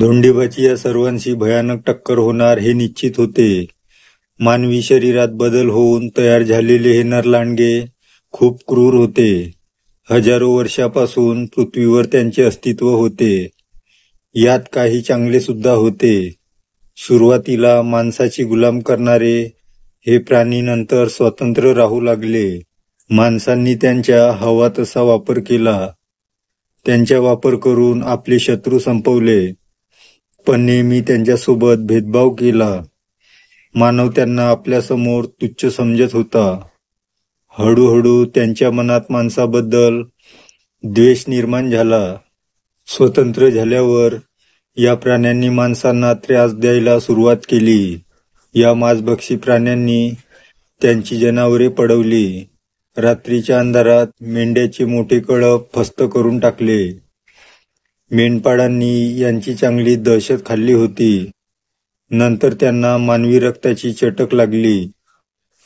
धोंडीबाची या सर्वांशी भयानक टक्कर होणार हे निश्चित होते. मानवी शरीरात बदल होऊन तयार झालेले हे नरलांडगे खूप क्रूर होते. हजारो वर्षापासून पृथ्वीवर त्यांचे अस्तित्व होते. यात काही चांगले सुद्धा होते. सुरुवातीला माणसाची गुलाम करणारे हे प्राणी नंतर स्वतंत्र राहू लागले. माणसांनी त्यांचा हवा तसा वापर केला. त्यांचा वापर करून आपले शत्रू संपवले, पण नेहमी त्यांच्यासोबत भेदभाव केला. मानव त्यांना आपल्यासमोर तुच्छ समजत होता. हळूहळू त्यांच्या मनात माणसाबद्दल द्वेष निर्माण झाला. स्वतंत्र झाल्यावर या प्राण्यांनी माणसांना त्रास द्यायला सुरुवात केली. या मांसभक्षी प्राण्यांनी त्यांची जनावरे पळवली. रात्रीच्या अंधारात मेंढ्याचे मोठे कळप फस्त करून टाकले. मेंढपाळांनी यांची चांगली दहशत खाल्ली होती. नंतर त्यांना मानवी रक्ताची चटक लागली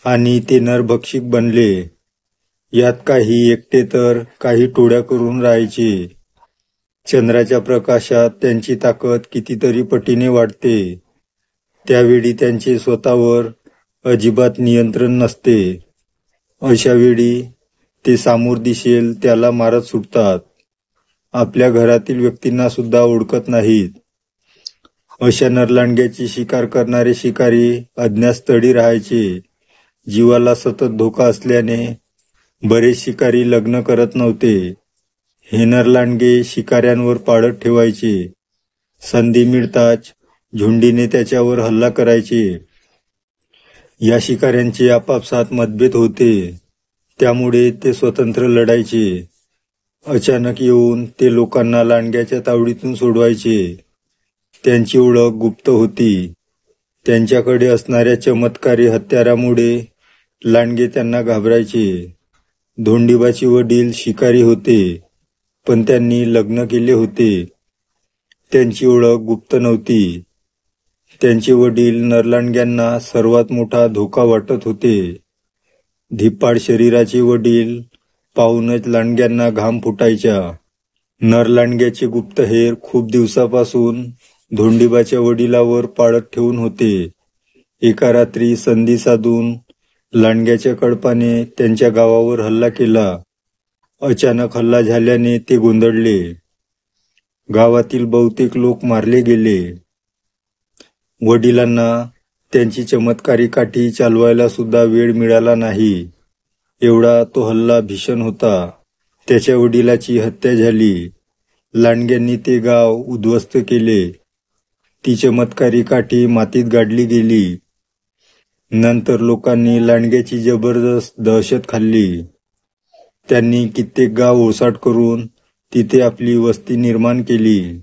आणि ते नरभक्षक बनले. यात काही एकटे तर काही टोळ्या करून राहायचे. चंद्राच्या प्रकाशात त्यांची ताकद कितीतरी पटीने वाढते. त्यावेळी त्यांचे स्वतःवर अजिबात नियंत्रण नसते. अशा वेळी ते सामोर दिसेल त्याला मारत सुटतात. आपल्या घरातील व्यक्तींना सुद्धा ओळखत नाहीत. अशा नरलांडग्याची शिकार करणारे शिकारी अज्ञात स्थळी राहायचे. जीवाला सतत धोका असल्याने बरेच शिकारी लग्न करत नव्हते. हे नरलांडगे शिकाऱ्यांवर पाळत ठेवायचे. संधी मिळताच झुंडीने त्याच्यावर हल्ला करायचे. या शिकाऱ्यांचे आपापसात मतभेद होते, त्यामुळे ते स्वतंत्र लढायचे. अचानक येऊन ते लोकांना लांडग्याच्या तावडीतून सोडवायचे. त्यांची ओळख गुप्त होती. त्यांच्याकडे असणाऱ्या चमत्कारी हत्यारामुळे लांडगे त्यांना घाबरायचे. धोंडीबाचे वडील शिकारी होते, पण त्यांनी लग्न केले होते. त्यांची ओळख गुप्त नव्हती. त्यांचे वडील नरलांडग्यांना सर्वात मोठा धोका वाटत होते. धिप्पाड शरीराचे वडील पाहूनच लांडग्यांना घाम फुटायचा. नरलांडग्याचे गुप्तहेर खूप दिवसापासून धोंडीबाच्या वडिलावर पाळत ठेवून होते. एका रात्री संधी साधून लांडग्याच्या कळपाने त्यांच्या गावावर हल्ला केला. अचानक हल्ला झाल्याने ते गोंधळले. गावातील बहुतेक लोक मारले गेले. वडिलांना त्यांची चमत्कारी काठी चालवायला सुद्धा वेळ मिळाला नाही. एवढा तो हल्ला भीषण होता. त्याच्या वडिलाची हत्या झाली. लांडग्यांनी ते गाव उद्ध्वस्त केले. ती चमत्कारी काठी मातीत गाडली गेली. नंतर लोकांनी लांडग्याची जबरदस्त दहशत खाल्ली. त्यांनी कित्येक गाव ओसाड करून तिथे आपली वस्ती निर्माण केली.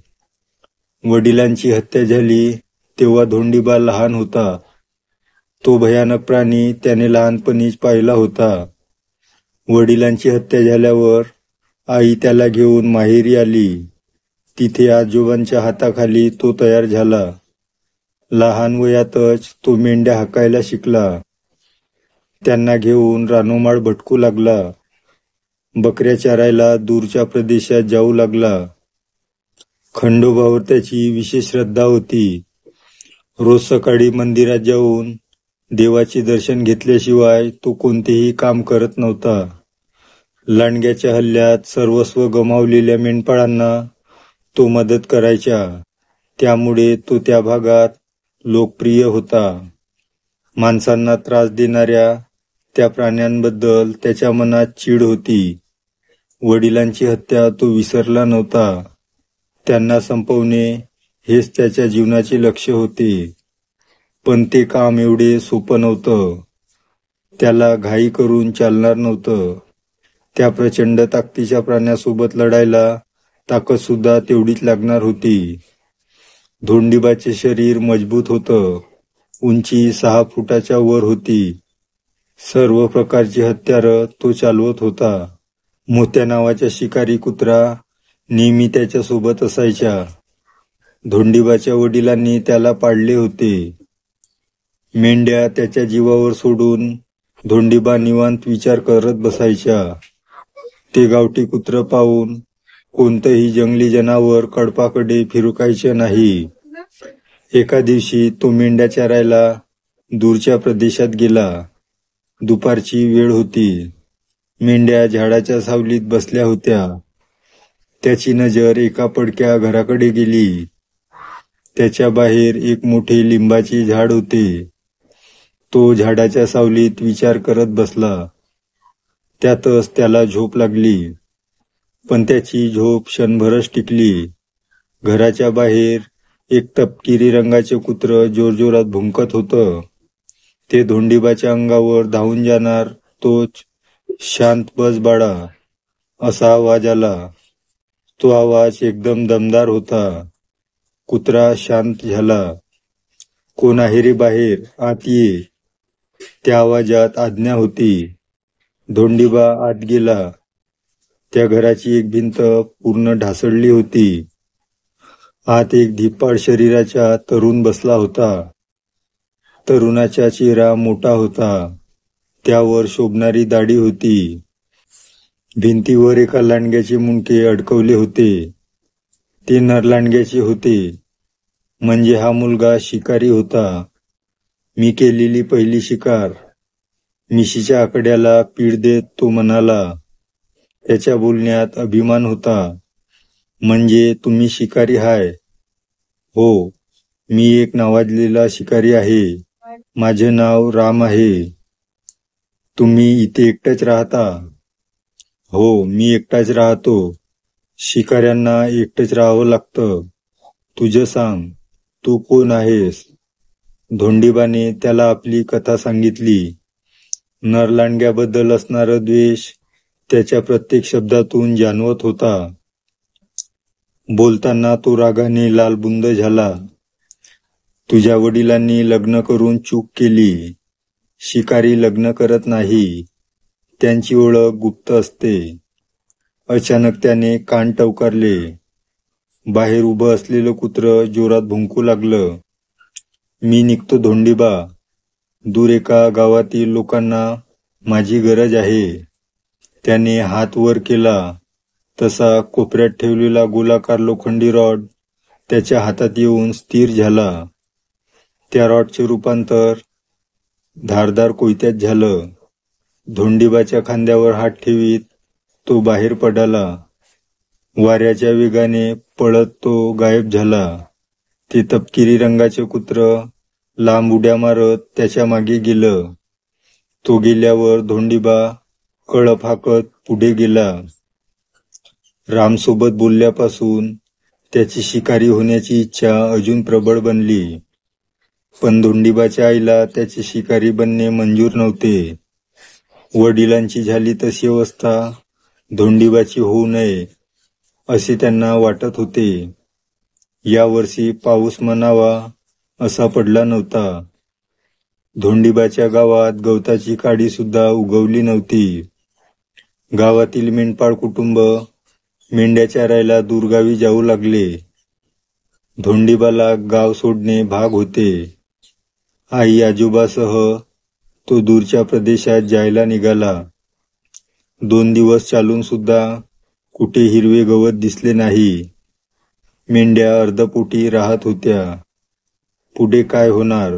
वडिलांची हत्या झाली तेव्हा धोंडीबा लहान होता. तो भयानक प्राणी त्याने लहानपणीच पाहिला होता. वडिलांची हत्या झाल्यावर आई त्याला घेऊन माहेरी आली. तिथे आजोबांच्या हाताखाली तो तयार झाला. लहान वयातच तो मेंढ्या हाकायला शिकला. त्यांना घेऊन रानोमाळ भटकू लागला. बकऱ्या चारायला दूरच्या प्रदेशात जाऊ लागला. खंडोबावर त्याची विशेष श्रद्धा होती. रोज सकाळी मंदिरात जाऊन देवाचे दर्शन घेतल्याशिवाय तो कोणतेही काम करत नव्हता. लांडग्याच्या हल्ल्यात सर्वस्व गमावलेल्या मेंढपाळांना तो मदत करायचा. त्यामुळे तो त्या भागात लोकप्रिय होता. माणसांना त्रास देणाऱ्या त्या प्राण्यांबद्दल त्याच्या मनात चीड होती. वडिलांची हत्या तो विसरला नव्हता. त्यांना संपवणे हेच त्याच्या जीवनाचे लक्ष्य होते. पण ते काम एवढे सोपं नव्हतं. त्याला घाई करून चालणार नव्हतं. त्या प्रचंड ताकदीच्या प्राण्यासोबत लढायला ताकद सुद्धा तेवढीच लागणार होती. धोंडीबाचे शरीर मजबूत होतं. उंची 6 फुटाच्या वर होती. सर्व प्रकारची हत्यारं तो चालवत होता. मोत्या नावाचा शिकारी कुत्रा नेहमी त्याच्यासोबत असायचा. धोंडीबाच्या वडिलांनी त्याला पाळले होते. मेंढ्या त्याच्या जीवावर सोडून धोंडीबा निवांत विचार करत बसायचा. ते गावठी कुत्रं पाहून कोणतंही जंगली जनावर कळपाकडे फिरकायचे नाही. एका दिवशी तो मेंढ्या चरायला दूरच्या प्रदेशात गेला. दुपारची वेळ होती. मेंढ्या झाडाच्या सावलीत बसल्या होत्या. त्याची नजर एका पडक्या घराकडे गेली. त्याच्या बाहेर एक मोठे लिंबाचे झाड होते. तो झाडाच्या सावलीत विचार करत बसला. त्यातच त्याला झोप लागली. पण त्याची झोप क्षणभरच टिकली. घराच्या बाहेर एक तपकिरी रंगाचे कुत्र जोरजोरात भुंकत होतं. ते धोंडीबाच्या अंगावर धावून जाणार तोच शांत बस बाळा असा आवाज आला. तो आवाज एकदम दमदार होता. कुत्रा शांत झाला. कोण आहे रे बाहेर? आत ये. त्या आवाजात आज्ञा होती. धोंडीबा आत गेला. त्या घराची एक भिंत पूर्ण ढासळली होती. आत एक धिप्पाड शरीराचा तरुण बसला होता. तरुणाचा चेहरा मोठा होता. त्यावर शोभणारी दाढी होती. भिंतीवर एका लांडग्याचे मुंडके अडकवले होते. ते नरलांडग्याचे होते. म्हणजे हा मुलगा शिकारी होता. मी केलेली पहिली शिकार. मिशीच्या आकड्याला पीड देत तो म्हणाला. त्याच्या बोलण्यात अभिमान होता. म्हणजे तुम्ही शिकारी हाय? हो, मी एक नावाजलेला शिकारी आहे. माझे नाव राम आहे. तुम्ही इथे एकटेच राहता? हो, मी एकटाच राहतो. शिकाऱ्यांना एकटेच राहावं लागतं. तुझं सांग, तू कोण आहेस? धोंडीबाने त्याला आपली कथा सांगितली. नरलांडग्याबद्दल असणारा द्वेष त्याच्या प्रत्येक शब्दातून जाणवत होता. बोलताना तो रागाने लालबुंद झाला. तुझ्या वडिलांनी लग्न करून चूक केली. शिकारी लग्न करत नाही. त्यांची ओळख गुप्त असते. अचानक त्याने कान टवकारले. बाहेर उभं असलेलं कुत्र जोरात भुंकू लागलं. मी निघतो धोंडीबा. दूर एका गावातील लोकांना माझी गरज आहे. त्याने हात वर केला तसा कोपऱ्यात ठेवलेला गोलाकार लोखंडी रॉड त्याच्या हातात येऊन स्थिर झाला. त्या रॉडचे रूपांतर धारदार कोयत्यात झालं. धोंडीबाच्या खांद्यावर हात ठेवीत तो बाहेर पडाला. वाऱ्याच्या वेगाने पळत तो गायब झाला. ते तपकिरी रंगाचे कुत्र लांब उड्या मारत त्याच्या मागे गेलं. तो गेल्यावर धोंडीबा कळप हाकत पुढे गेला. रामसोबत बोलल्यापासून त्याची शिकारी होण्याची इच्छा अजून प्रबळ बनली. पण धोंडीबाच्या आईला त्याचे शिकारी बनणे मंजूर नव्हते. वडिलांची झाली तशी अवस्था धोंडीबाची होऊ नये असे त्यांना वाटत होते. यावर्षी पाऊस म्हणावा असा पडला नव्हता. धोंडीबाच्या गावात गवताची काडी सुद्धा उगवली नव्हती. गावातील मेंढपाळ कुटुंब मेंढ्या चरायला दूरगावी जाऊ लागले. धोंडीबाला गाव सोडणे भाग होते. आई आजोबासह तो दूरच्या प्रदेशात जायला निघाला. 2 दिवस चालून सुद्धा कुठे हिरवे गवत दिसले नाही. मेंढ्या अर्धपोटी राहत होत्या. पुढे काय होणार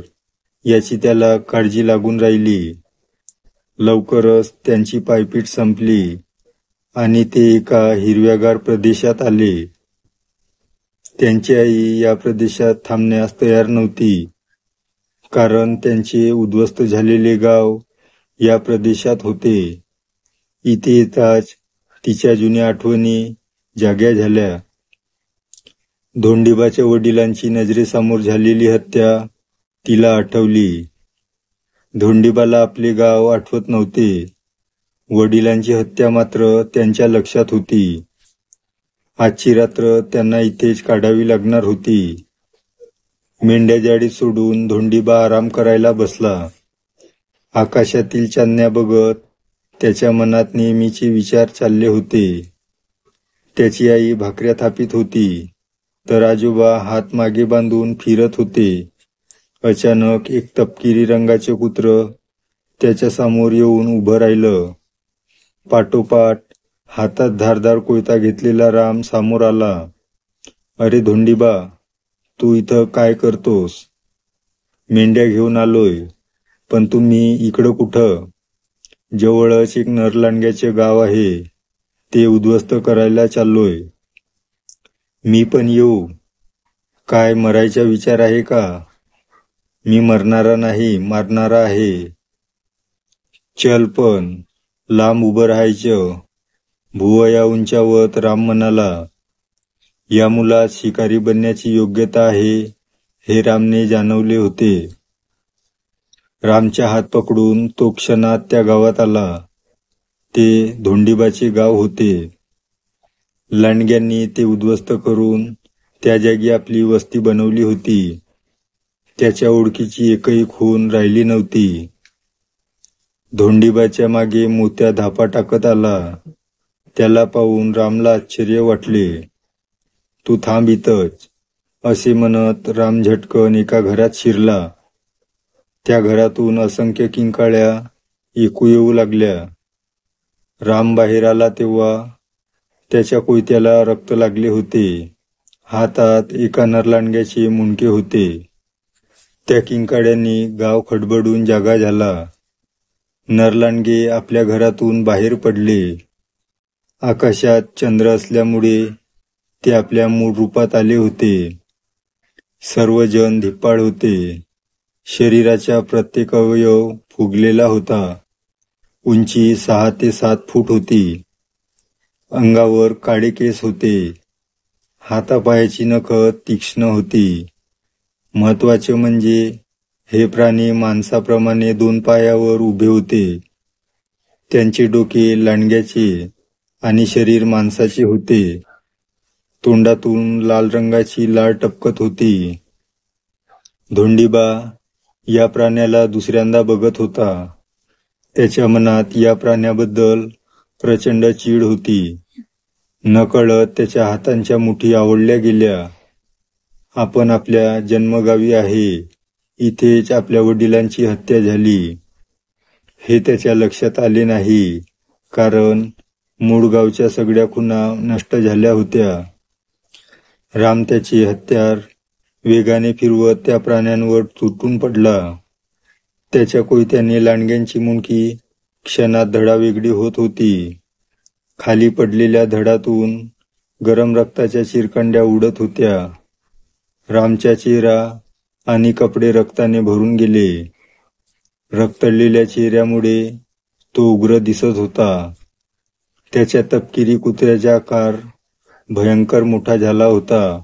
याची त्याला काळजी लागून राहिली. लवकरच त्यांची पायपीट संपली आणि ते एका हिरव्यागार प्रदेशात आले. त्यांची आई या प्रदेशात थांबण्यास तयार नव्हती. कारण त्यांचे उद्ध्वस्त झालेले गाव या प्रदेशात होते. इथे येताच तिच्या जुन्या आठवणी जाग्या झाल्या. धोंडीबाच्या वडिलांची नजरेसमोर झालेली हत्या तिला आठवली. धोंडीबाला आपले गाव आठवत नव्हते. वडिलांची हत्या मात्र त्यांच्या लक्षात होती. आजची रात्र त्यांना इथेच काढावी लागणार होती. मेंढ्या जाळीत सोडून धोंडीबा आराम करायला बसला. आकाशातील चांदण्या बघत त्याच्या मनात नेहमीचे विचार चालले होते. त्याची आई भाकऱ्या थापीत होती तर आजोबा हात मागे बांधून फिरत होते. अचानक एक तपकिरी रंगाचे कुत्र त्याच्या समोर येऊन उभं राहिलं. पाठोपाठ हातात धारदार कोयता घेतलेला राम समोर आला. अरे धोंडीबा, तू इथं काय करतोस? मेंढ्या घेऊन आलोय. पण तुम्ही इकडं कुठं? जवळच एक नरलांड्याचे गाव आहे, ते उद्ध्वस्त करायला चाललोय. मी पण येऊ? काय मरायचा विचार आहे का? मी मरणारा नाही, मारणारा आहे. चल पण, लांब उभं राहायचं. भुवया उंचावत राम म्हणाला. या मुलात शिकारी बनण्याची योग्यता आहे, हे रामने जाणवले होते. रामच्या हात पकडून तो क्षणात त्या गावात आला. ते धोंडीबाचे गाव होते. लांडग्यांनी ते उद्ध्वस्त करून त्या जागी आपली वस्ती बनवली होती. त्याच्या ओळखीची एकही खून राहिली नव्हती. धोंडीबाच्या मागे मोत्या धापा टाकत आला. त्याला पाहून रामला आश्चर्य वाटले. तू थांब इथंच, असे म्हणत राम झटकन एका घरात शिरला. त्या घरातून असंख्य किंकाळ्या ऐकू येऊ लागल्या. राम बाहेर आला तेव्हा त्याच्या कोयत्याला रक्त लागले होते. हातात एका नरलांड्याचे मुंडके होते. त्या किंकाळ्यांनी गाव खडबडून जागा झाला. नरलांडगे आपल्या घरातून बाहेर पडले. आकाशात चंद्र असल्यामुळे ते आपल्या मूळ रूपात आले होते. सर्वजण धिप्पाड होते. शरीराचा प्रत्येक अवयव फुगलेला होता. उंची 6 ते 7 फूट होती. अंगावर काळे केस होते. हातापायाची नखं तीक्ष्ण होती. महत्वाचे म्हणजे हे प्राणी माणसाप्रमाणे 2 पायावर उभे होते. त्यांचे डोके लांडग्याचे आणि शरीर माणसाचे होते. तोंडातून लाल रंगाची लाळ टपकत होती. धोंडीबा या प्राण्याला दुसऱ्यांदा बघत होता. त्याच्या मनात या प्राण्याबद्दल प्रचंड चीड होती. नकळत त्याच्या हातांच्या मुठी आवळल्या गेल्या. आपण आपल्या जन्मगावी आहे, इथेच आपल्या वडिलांची हत्या झाली. हे त्याच्या लक्षात आले नाही, कारण मूळ गावच्या सगळ्या खुणा नष्ट झाल्या होत्या. राम त्याचे हत्यार वेगाने फिरवत त्या प्राण्यांवर तुटून पडला. त्याच्या कोयत्याने लांडग्यांची मुंडकी क्षणात धडावेगळी होत होती. खाली पडलेल्या धडातून गरम रक्ताच्या चिरकांड्या उडत होत्या. रामचा चेहरा आणि कपडे रक्ताने भरून गेले. रक्तळलेल्या चेहऱ्यामुळे तो उग्र दिसत होता. त्याच्या तपकिरी कुत्र्याचा आकार भयंकर मोठा झाला होता.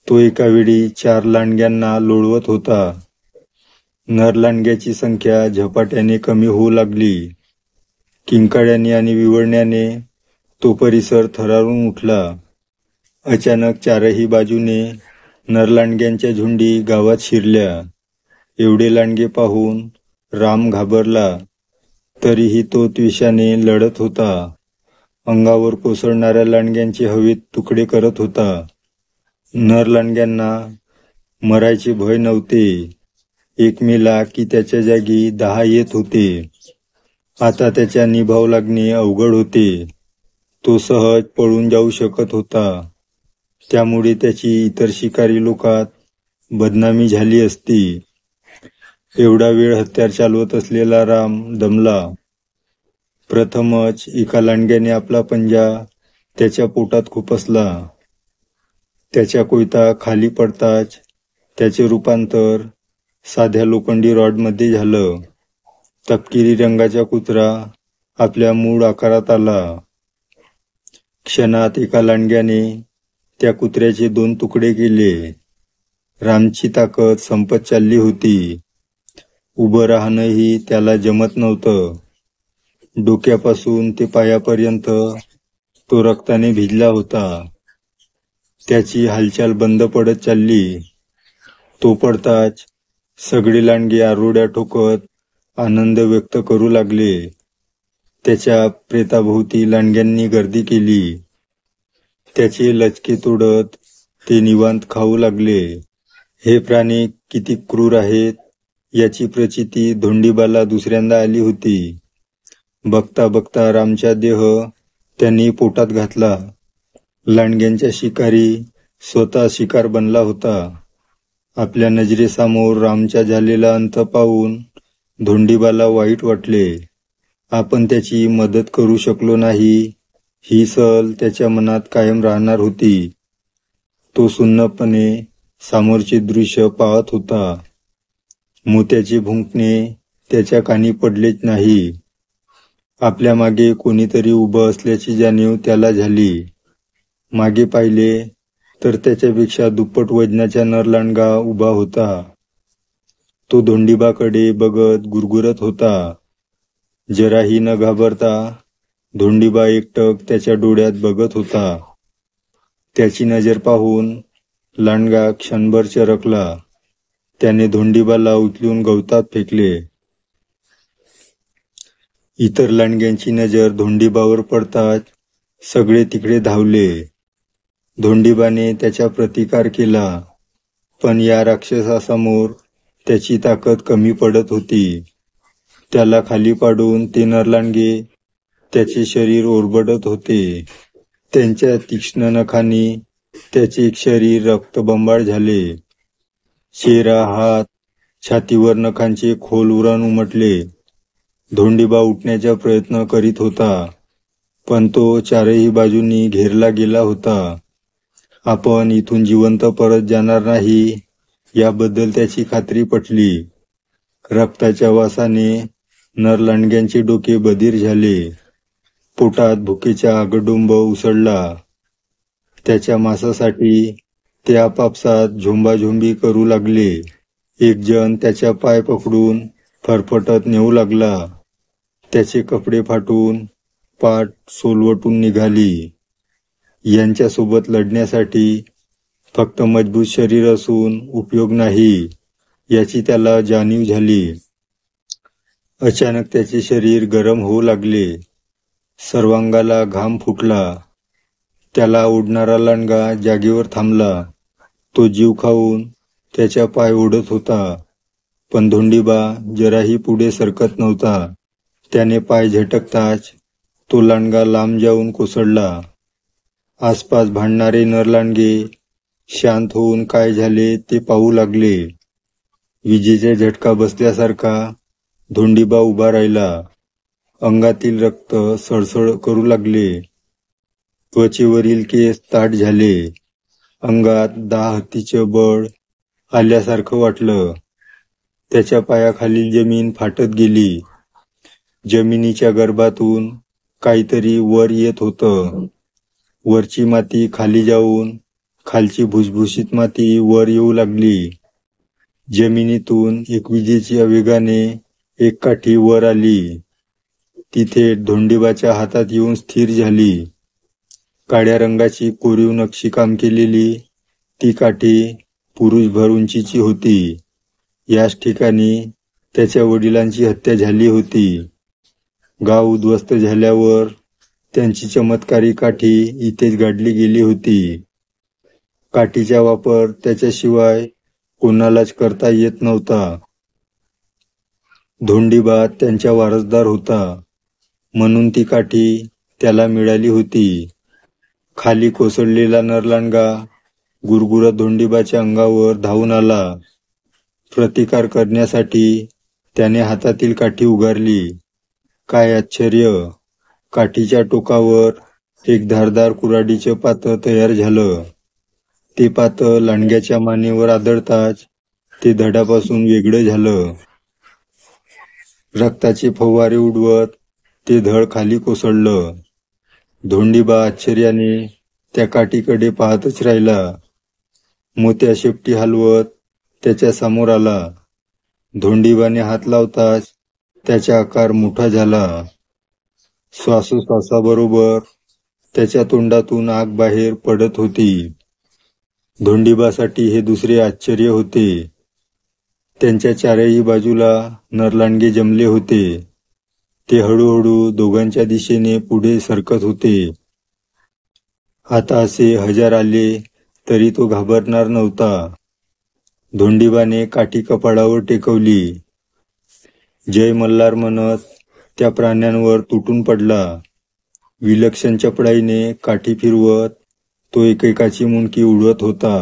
तो एका वेळी 4 लांडग्यांना लोळवत होता. नरलांडग्याची संख्या झपाट्याने कमी होऊ लागली. किंकाळ्याने आणि विवळण्याने तो परिसर थरारून उठला. अचानक 4ही बाजूने नरलांडग्यांच्या झुंडी गावात शिरल्या. एवढे लांडगे पाहून राम घाबरला. तरीही तो त्वेषाने लढत होता. अंगावर कोसळणाऱ्या लांडग्यांचे हवेत तुकडे करत होता. नरलांडग्यांना मरायचे भय नव्हते. एक मेला की त्याच्या जागी 10 येत होते. आता त्याच्या निभाव लागणे अवघड होते. तो सहज पळून जाऊ शकत होता. त्यामुळे त्याची इतर शिकारी लोकात बदनामी झाली असती. एवढा वेळ हत्यार चालवत असलेला राम दमला. प्रथमच एका लांडग्याने आपला पंजा त्याच्या पोटात खुपसला. त्याच्या कोयता खाली पडताच त्याचे रूपांतर साध्या लोखंडी रॉडमध्ये झालं. तपकिरी रंगाचा कुत्रा आपल्या मूळ आकारात आला. क्षणात एका लांडग्याने त्या कुत्र्याचे 2 तुकडे केले. रामची ताकद संपत चालली होती. उभं राहणंही त्याला जमत नव्हतं. डोक्यापासून ते पायापर्यंत तो रक्ताने भिजला होता. त्याची हालचाल बंद पडत चालली. तो पडताच सगळे लांडगे आरोड्या ठोकत आनंद व्यक्त करू लागले. त्याच्या प्रेताभोवती लांडग्यांनी गर्दी केली. त्याचे लचके तोडत ते निवांत खाऊ लागले. हे प्राणी किती क्रूर आहेत याची प्रचिती धोंडीबाला दुसऱ्यांदा आली होती. बघता बघता रामचा देह त्यांनी पोटात घातला. लांडग्यांच्या शिकारी स्वतः शिकार बनला होता. आपल्या नजरेसमोर रामचा झालेला अंत पाहून धोंडीबाला वाईट वाटले. आपण त्याची मदत करू शकलो नाही ही सल त्याच्या मनात कायम राहणार होती. तो सुन्नपणे समोरचे दृश्य पाहत होता. मोत्याचे भुंकणे त्याच्या कानी पडलेच नाही. आपल्या मागे कोणीतरी उभं असल्याची जाणीव त्याला झाली. मागे पाहिले तर त्याच्यापेक्षा दुप्पट वजनाचा नरलांडगा उभा होता. तो धोंडीबाकडे बघत गुरगुरत होता. जराही न घाबरता धोंडीबा एकटक त्याच्या डोळ्यात बघत होता. त्याची नजर पाहून लांडगा क्षणभर चरकला. त्याने धोंडीबाला उचलून गवतात फेकले. इतर लांडग्यांची नजर धोंडीबावर पडताच सगळे तिकडे धावले. धोंडीबाने त्याचा प्रतिकार केला, पण या राक्षसासमोर त्याची ताकद कमी पडत होती. त्याला खाली पाडून ते नरलांडगे त्याचे शरीर ओरबडत होते. त्यांच्या तीक्ष्ण नखांनी त्याचे शरीर रक्तबंबाळ झाले. चेहरा, हात, छातीवर नखांचे खोल उरण उमटले. धोंडीबा उठण्याचा प्रयत्न करीत होता, पण तो चारही बाजूंनी घेरला गेला होता. आपण इथून जिवंत परत जाणार नाही याबद्दल त्याची खात्री पटली. रक्ताच्या वासाने नरलांडग्यांचे डोके बधीर झाले. पोटात भुकेचा आगडुंब उसळला. त्याच्या मांसासाठी ते आपापसात झोंबाझोंबी करू लागले. एक जण त्याचा पाय पकडून फरफटत नेऊ लागला. त्याचे कपडे फाटून पाठ सोलवटून निघाली. यांच्यासोबत लढण्यासाठी फक्त मजबूत शरीर असून उपयोग नाही याची त्याला जाणीव झाली. अचानक त्याचे शरीर गरम होऊ लागले. सर्वांगाला घाम फुटला. त्याला ओढणारा लांडगा जागेवर थांबला. तो जीव खाऊन त्याचा पाय ओढत होता, पण धोंडीबा जराही पुढे सरकत नव्हता. त्याने पाय झटकताच तो लांडगा लांब जाऊन कोसळला. आसपास भांडणारे नरलांडगे शांत होऊन काय झाले ते पाहू लागले. विजेचा झटका बसल्यासारखा धोंडीबा उभा राहिला. अंगातील रक्त सळसळ करू लागले. त्वचेवरील केस ताठ झाले. अंगात 10 हत्तीचं बळ आल्यासारखं वाटलं. त्याच्या पायाखालील जमीन फाटत गेली. जमिनीच्या गर्भातून काहीतरी वर येत होतं. वरची माती खाली जाऊन खालची भुसभुशीत माती वर येऊ लागली. जमिनीतून एक विजेच्या वेगाने एक काठी वर आली. ती थेट धोंडीबाच्या हातात येऊन स्थिर झाली. काळ्या रंगाची कोरीव नक्षीकाम केलेली ती काठी पुरुषभर उंचीची होती. याच ठिकाणी त्याच्या वडिलांची हत्या झाली होती. गाव उद्ध्वस्त झाल्यावर त्यांची चमत्कारी काठी इथेच गाडली गेली होती. काठीचा वापर त्याच्याशिवाय कोणालाच करता येत नव्हता. धोंडीबा त्यांचा वारसदार होता, म्हणून ती काठी त्याला मिळाली होती. खाली कोसळलेला नरलांडगा गुरगुरत धोंडीबाच्या अंगावर धावून आला. प्रतिकार करण्यासाठी त्याने हातातील काठी उगारली. काय आश्चर्य! काठीच्या टोकावर एक धारदार कुऱ्हाडीचं पातं तयार झालं. ते पातं लांडग्याच्या मानेवर आदळताच ते धडापासून वेगळं झालं. रक्ताचे फवारे उडवत ते धड खाली कोसळलं. धोंडीबा आश्चर्याने त्या काठीकडे पाहतच राहिला. मोत्या शेपटी हलवत त्याच्या समोर आला. धोंडीबाने हात लावताच त्याचा आकार मोठा झाला. श्वासोश्वासाबरोबर त्याच्या तोंडातून आग बाहेर पडत होती. धोंडीबासाठी हे दुसरे आश्चर्य होते. त्यांच्या चारही बाजूला नरलांडगे जमले होते. ते हळूहळू दोघांच्या दिशेने पुढे सरकत होते. आता असे 1000 आले तरी तो घाबरणार नव्हता. धोंडीबाने काठी कपाळावर टेकवली. जय मल्हार म्हणत त्या प्राण्यांवर तुटून पडला. विलक्षण चपळाईने काठी फिरवत तो एकेकाची मुंडकी उडवत होता.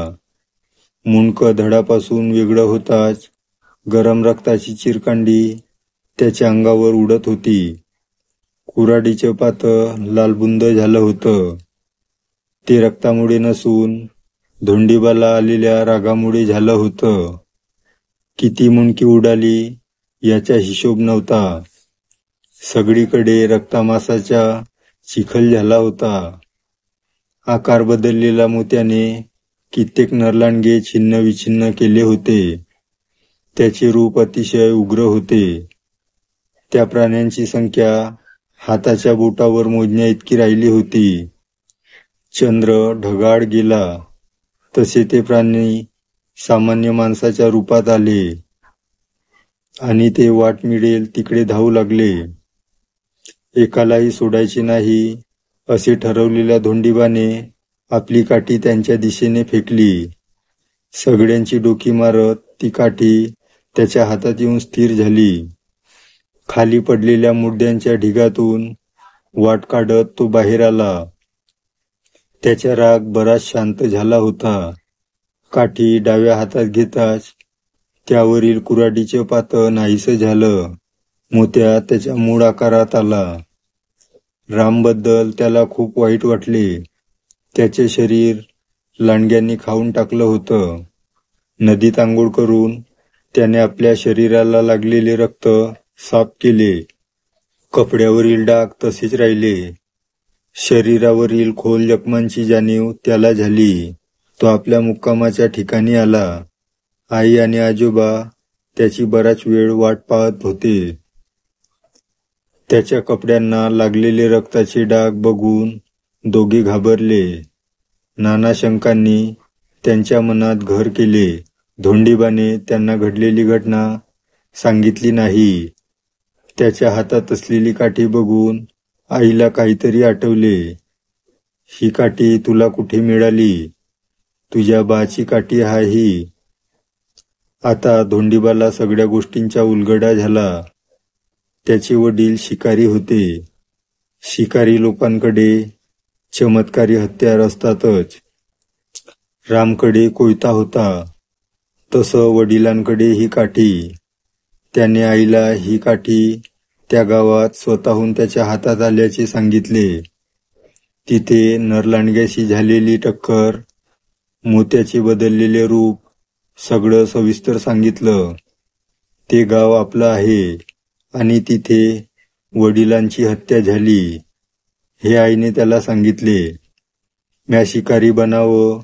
मुंडकं धडापासून वेगळं होताच गरम रक्ताची चिरकांडी त्याच्या अंगावर उडत होती. कुऱ्हाडीचं पातं लालबुंद झालं होतं. ते रक्तामुळे नसून धोंडीबाला आलेल्या रागामुळे झालं होतं. किती मुंडकी उडाली याचा हिशोब नव्हता. सगळीकडे रक्तामासाचा चिखल झाला होता. आकार बदललेल्या मोत्याने कित्येक नरलांडगे छिन्न विछिन्न केले होते. त्याचे रूप अतिशय उग्र होते. त्या प्राण्यांची संख्या हाताच्या बोटावर मोजण्या इतकी राहिली होती. चंद्र ढगाळ गेला तसे ते प्राणी सामान्य माणसाच्या रूपात आले आणि ते वाट मिळेल तिकडे धावू लागले. एकालाही सोडायचे नाही असे ठरवलेल्या धोंडीबाने आपली काठी त्यांच्या दिशेने फेकली. सगळ्यांची डोकी मारत ती काठी त्याच्या हातात येऊन स्थिर झाली. खाली पडलेल्या मुडद्यांच्या ढिगातून वाट काढत तो बाहेर आला. त्याचा राग बराच शांत झाला होता. काठी डाव्या हातात घेताच त्यावरील कुऱ्हाडीचे पातं नाहीसं झालं. मोत्या त्याच्या मूळ आकारात आला. रामबद्दल त्याला खूप वाईट वाटले. त्याचे शरीर लांडग्यांनी खाऊन टाकलं होतं. नदीत आंघोळ करून त्याने आपल्या शरीराला लागलेले रक्त साफ केले. कपड्यावरील डाग तसेच राहिले. शरीरावरील खोल जखमांची जाणीव त्याला झाली. तो आपल्या मुक्कामाच्या ठिकाणी आला. आई आणि आजोबा त्याची बराच वेळ वाट पाहत होते. त्याच्या कपड्यांना लागलेले रक्ताचे डाग बघून दोघे घाबरले. नाना शंकांनी त्यांच्या मनात घर केले. धोंडीबाने त्यांना घडलेली घटना सांगितली नाही. त्याच्या हातात असलेली काठी बघून आईला काहीतरी आठवले. ही काठी तुला कुठे मिळाली? तुझ्या बाची काठी आहे ही. आता धोंडीबाला सगळ्या गोष्टींचा उलगडा झाला. त्याचे वडील शिकारी होते. शिकारी लोकांकडे चमत्कारी हत्यार असतातच. रामकडे कोयता होता, तसं वडिलांकडे ही काठी. त्याने आईला ही काठी त्या गावात स्वतःहून त्याच्या हातात आल्याचे सांगितले. तिथे नरलांडग्याशी झालेली टक्कर, मोत्याचे बदललेले रूप सगळं सविस्तर सांगितलं. ते गाव आपलं आहे आणि तिथे वडिलांची हत्या झाली हे आईने त्याला सांगितले. म्या शिकारी बनावं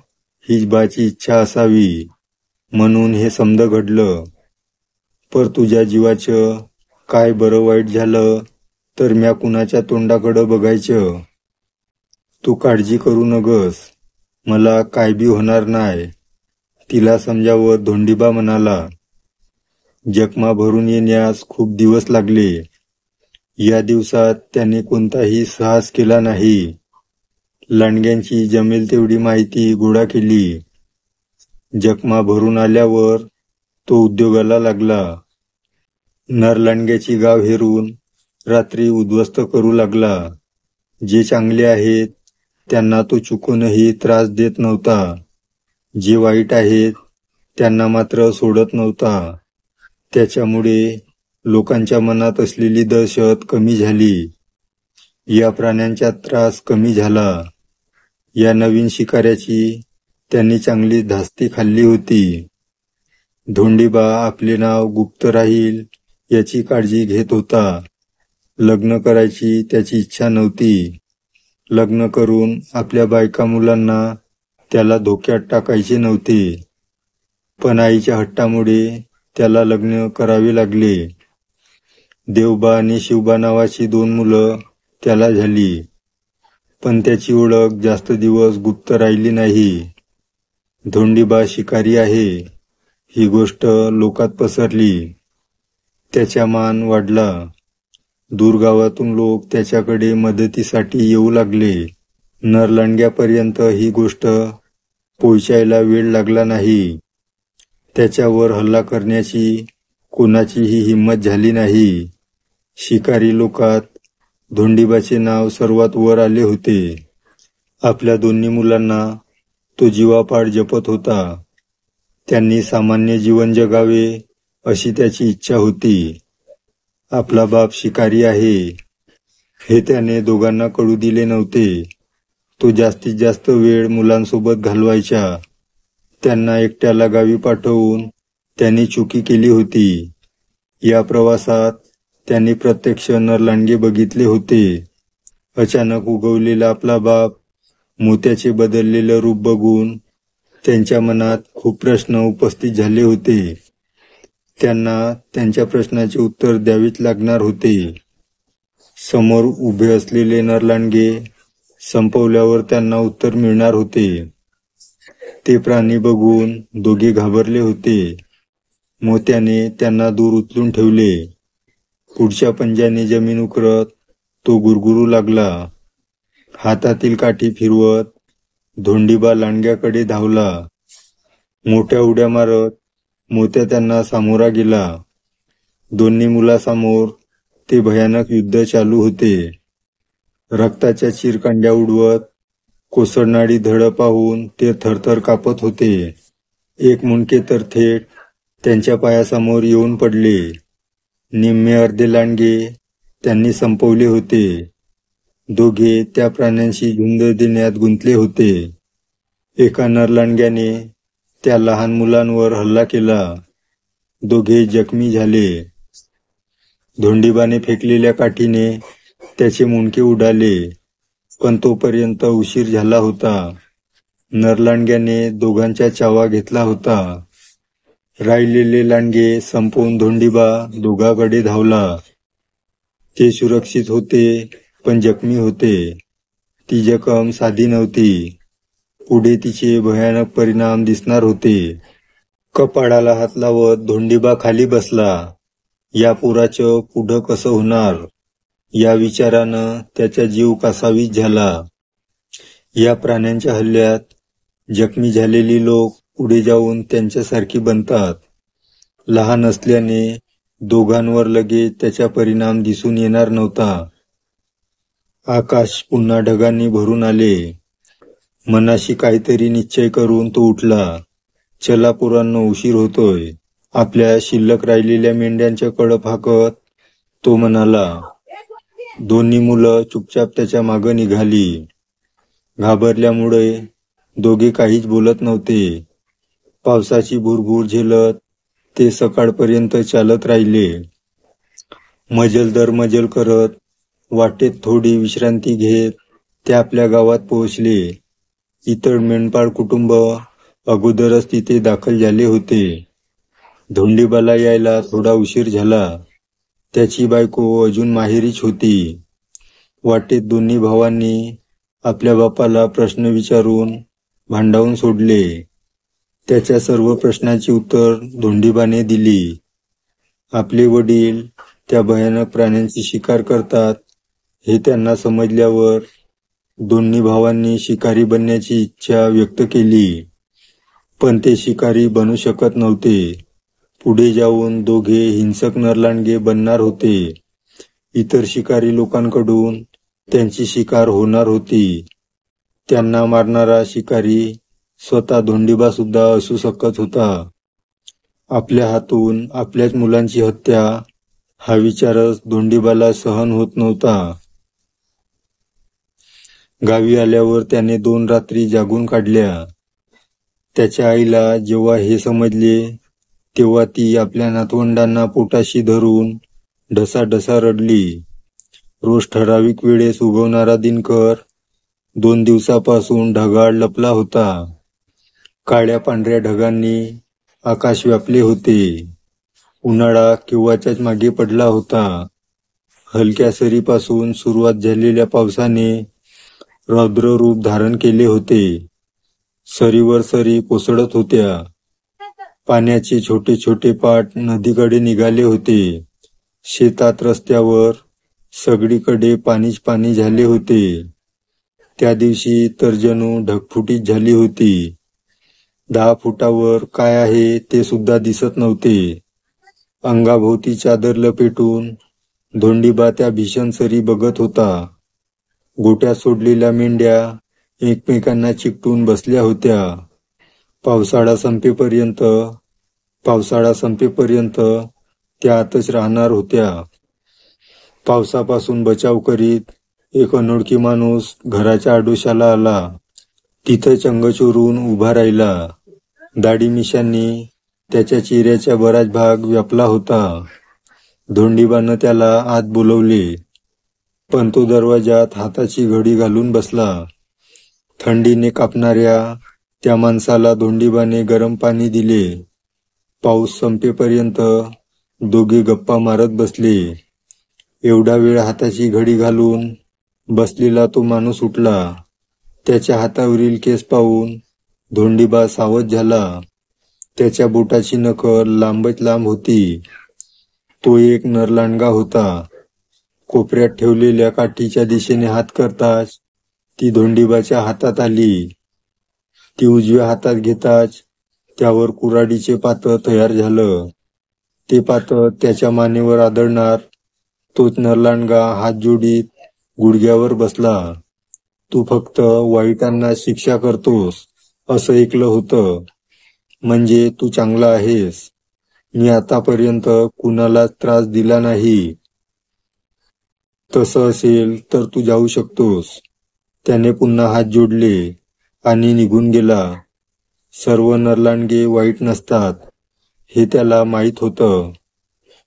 हीच बाची इच्छा असावी म्हणून हे समज घडलं. पर तुझ्या जीवाचं काय बरं वाईट झालं तर म्या कुणाच्या तोंडाकडं बघायचं. तू काळजी करू नगस, मला काय बी होणार नाही. तिला समजावत धोंडीबा म्हणाला. जखमा भरून येण्यास खूप दिवस लागले. या दिवसात त्याने कोणताही साहस केला नाही. लांडग्यांची जमेल तेवढी माहिती गोळा केली. जखमा भरून आल्यावर तो उद्योगाला लागला. नरलांडग्याची गाव हेरून रात्री उद्ध्वस्त करू लागला. जे चांगले आहेत त्यांना तो चुकूनही त्रास देत नव्हता. जे वाईट आहेत त्यांना मात्र सोडत नव्हता. त्याच्यामुळे लोकांच्या मनात असलेली दहशत कमी झाली. या प्राण्यांचा त्रास कमी झाला. या नवीन शिकाऱ्याची त्यांनी चांगली धास्ती खाल्ली होती. धोंडीबा आपले नाव गुप्त राहील याची काळजी घेत होता. लग्न करायची त्याची इच्छा नव्हती. लग्न करून आपल्या बायका मुलांना त्याला धोक्यात टाकायचे नव्हते. पण आईच्या हट्टामुळे त्याला लग्न करावे लागले. देवबा आणि शिवबा नावाची 2 मुलं त्याला झाली. पण त्याची ओळख जास्त दिवस गुप्त राहिली नाही. धोंडीबा शिकारी आहे ही गोष्ट लोकात पसरली. त्याचा मान वाढला. दूरगावातून लोक त्याच्याकडे मदतीसाठी येऊ लागले. नरलांडग्यापर्यंत ही गोष्ट पोहोचायला वेळ लागला नाही. त्याच्यावर हल्ला करण्याची कोणाचीही हिंमत झाली नाही. शिकारी लोकात धोंडीबाचे नाव सर्वात वर आले होते. आपल्या दोन्ही मुलांना तो जीवापाड जपत होता. त्यांनी सामान्य जीवन जगावे अशी त्याची इच्छा होती. आपला बाप शिकारी आहे हे त्याने दोघांना कळू दिले नव्हते. तो जास्तीत जास्त वेळ मुलांसोबत घालवायचा. त्यांना एकट्याला गावी पाठवून त्यांनी चुकी केली होती. या प्रवासात त्यांनी प्रत्यक्ष नरलांडगे बघितले होते. अचानक उगवलेला आपला बाप मोत्याचे बदललेलं रूप बघून त्यांच्या मनात खूप प्रश्न उपस्थित झाले होते. त्यांना त्यांच्या प्रश्नाचे उत्तर द्यावेच लागणार होते. समोर उभे असलेले नरलांडगे संपवल्यावर त्यांना उत्तर मिळणार होते. ते प्राणी बघून दोघे घाबरले होते. मोत्याने त्यांना दूर उचलून ठेवले. पुढच्या पंजाने जमीन उकरत तो गुरगुरू लागला. हातातील काठी फिरवत धोंडीबा लांडग्याकडे धावला. मोठ्या उड्या मारत मोत्या त्यांना सामोरा गेला. दोन्ही मुलासमोर ते भयानक युद्ध चालू होते. रक्ताच्या चिरकांड्या उडवत कोसळणारी धड पाहून ते थरथर कापत होते. एक मुंडके तर थेट त्यांच्या पायासमोर येऊन पडले. निम्मे अर्धे लांडगे त्यांनी संपवले होते. दोघे त्या प्राण्यांशी झुंज देण्यात गुंतले होते. एका नरलांडग्याने त्या लहान मुलांवर हल्ला केला. दोघे जखमी झाले. धोंडीबाने फेकलेल्या काठीने त्याचे मुंडके उडाले, पण तोपर्यंत उशीर झाला होता. नरलांडग्याने दोघांच्या चावा घेतला होता. राहिलेले लांडगे संपवून धोंडीबा दोघांकडे धावला. ते सुरक्षित होते पण जखमी होते. ती जखम साधी नव्हती. पुढे तिचे भयानक परिणाम दिसणार होते. कपाळाला हात लावत धोंडीबा खाली बसला. या पुराचं पुढं कसं होणार या विचारानं त्याचा जीव कासावीस झाला. या प्राण्यांच्या हल्ल्यात जखमी झालेली लोक पुढे जाऊन त्यांच्यासारखी बनतात. लहान असल्याने दोघांवर लगेच त्याचा परिणाम दिसून येणार नव्हता. आकाश पुन्हा ढगांनी भरून आले. मनाशी काहीतरी निश्चय करून तो उठला. चला पोरांनो, उशीर होतोय. आपल्या शिल्लक राहिलेल्या मेंढ्यांच्या कळप हाकत तो म्हणाला. दोन्ही मुलं चुपचाप त्याच्या मागं निघाली. घाबरल्यामुळे दोघे काहीच बोलत नव्हते. पावसाची भुरभुर झेलत ते सकाळपर्यंत चालत राहिले. मजल दर मजल करत वाटेत थोडी विश्रांती घेत ते आपल्या गावात पोहोचले. इतर मेंढपाळ कुटुंब अगोदरच तिथे दाखल झाले होते. धोंडीबाला यायला थोडा उशीर झाला. त्याची बायको अजून माहेरीच होती. वाटेत दोन्ही भावांनी आपल्या बापाला प्रश्न विचारून भांडावून सोडले. त्याच्या सर्व प्रश्नांची उत्तर धोंडीबाने दिली. आपले वडील त्या भयानक प्राण्यांची शिकार करतात हे त्यांना समजल्यावर दोन्ही भावांनी शिकारी बनण्याची इच्छा व्यक्त केली. पण ते शिकारी बनू शकत नव्हते. पुढे जाऊन दोघे हिंसक नरलांडगे बनणार होते. इतर शिकारी लोकांकडून त्यांची शिकार होणार होती. त्यांना मारणारा शिकारी स्वतः धोंडीबा सुद्धा असू शकत होता. आपल्या हातून आपल्याच मुलांची हत्या हा विचारच धोंडीबाला सहन होत नव्हता. गावी आल्यावर त्याने 2 रात्री जागून काढल्या. त्याच्या आईला जेव्हा हे समजले तेव्हा ती आपल्या नातवंडांना पोटाशी धरून ढसाढसा रडली. रोज ठराविक वेळेस उगवणारा दिनकर 2 दिवसापासून ढगाळ लपला होता. काळ्या पांढऱ्या ढगांनी आकाश व्यापले होते. उन्हाळा केव्हाच्याच मागे पडला होता. हलक्या सरीपासून सुरुवात झालेल्या पावसाने रौद्र रूप धारण केले होते. सरीवर सरी कोसळत होत्या. पाण्याचे छोटे छोटे पाट नदीकडे निघाले होते. शेतात रस्त्यावर सगळीकडे पाणीच पाणी झाले होते. त्या दिवशी तर जणू ढगफुटीच झाली होती. 10 फुटावर काय आहे ते सुद्धा दिसत नव्हते. अंगाभोवती चादर लपेटून धोंडीबा त्या भीषण सरी बघत होता. गोट्यात सोडलेल्या मेंढ्या एकमेकांना चिकटून बसल्या होत्या. पावसाळा संपेपर्यंत त्या आतच राहणार होत्या. पावसापासून बचाव करीत एक अनोळखी माणूस घराच्या आडोशाला आला. तिथं चंग चोरून उभा राहिला. दाढी मिशांनी त्याच्या चेहऱ्याचा बराच भाग व्यापला होता. धोंडीबानं त्याला आत बोलवले, पण तो दरवाजात हाताची घडी घालून बसला. थंडीने कापणाऱ्या त्या माणसाला धोंडीबाने गरम पाणी दिले. पाऊस संपेपर्यंत दोघे गप्पा मारत बसले. एवढा वेळ हाताची घडी घालून बसलेला तो माणूस उठला. त्याच्या हातावरील केस पाहून धोंडीबा सावध झाला. त्याच्या बोटाची नखं लांबच लांब होती. तो एक नरलांडगा होता. कोपऱ्यात ठेवलेल्या काठीच्या दिशेने हात करताच ती धोंडीबाच्या हातात आली. ती उजव्या हातात घेताच त्यावर कुऱ्हाडीचे पातं तयार झालं. ते पातं त्याच्या मानेवर आदळणार तोच नरलांडगा हात जोडीत गुडघ्यावर बसला. तू फक्त वाईटांना शिक्षा करतोस असं ऐकलं होतं. म्हणजे तू चांगला आहेस. मी आतापर्यंत कुणालाच त्रास दिला नाही. तसं असेल तर तू जाऊ शकतोस. त्याने पुन्हा हात जोडले आणि निघून गेला. सर्व नरलांडगे वाईट नसतात हे त्याला माहीत होतं.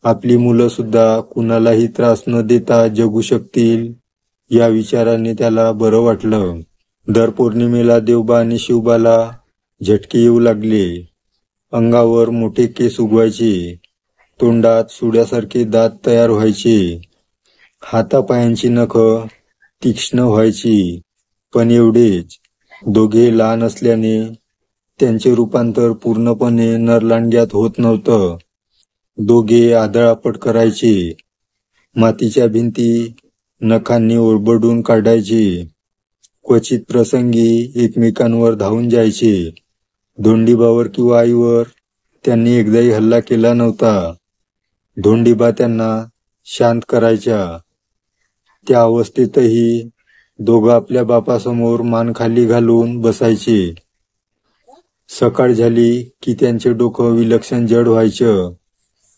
आपली मुलं सुद्धा कुणालाही त्रास न देता जगू शकतील या विचाराने त्याला बरं वाटलं. दर पौर्णिमेला देवबा आणि शिवबाला झटके येऊ लागले. अंगावर मोठे केस उगवायचे. तोंडात सुड्यासारखे दात तयार व्हायचे. हातापायांची नखं तीक्ष्ण व्हायची. पण एवढेच. दोघे लहान असल्याने त्यांचे रूपांतर पूर्णपणे नरलांडग्यात होत नव्हतं. दोघे आदळआपट करायचे. मातीच्या भिंती नखांनी ओरबडून काढायचे. क्वचित प्रसंगी एकमेकांवर धावून जायचे. धोंडीबावर किंवा आईवर त्यांनी एकदाही हल्ला केला नव्हता. धोंडीबा त्यांना शांत करायच्या. त्या अवस्थेतही दोघं आपल्या बापासमोर मान खाली घालून बसायचे. सकाळ झाली की त्यांचे डोकं विलक्षण जड व्हायचं.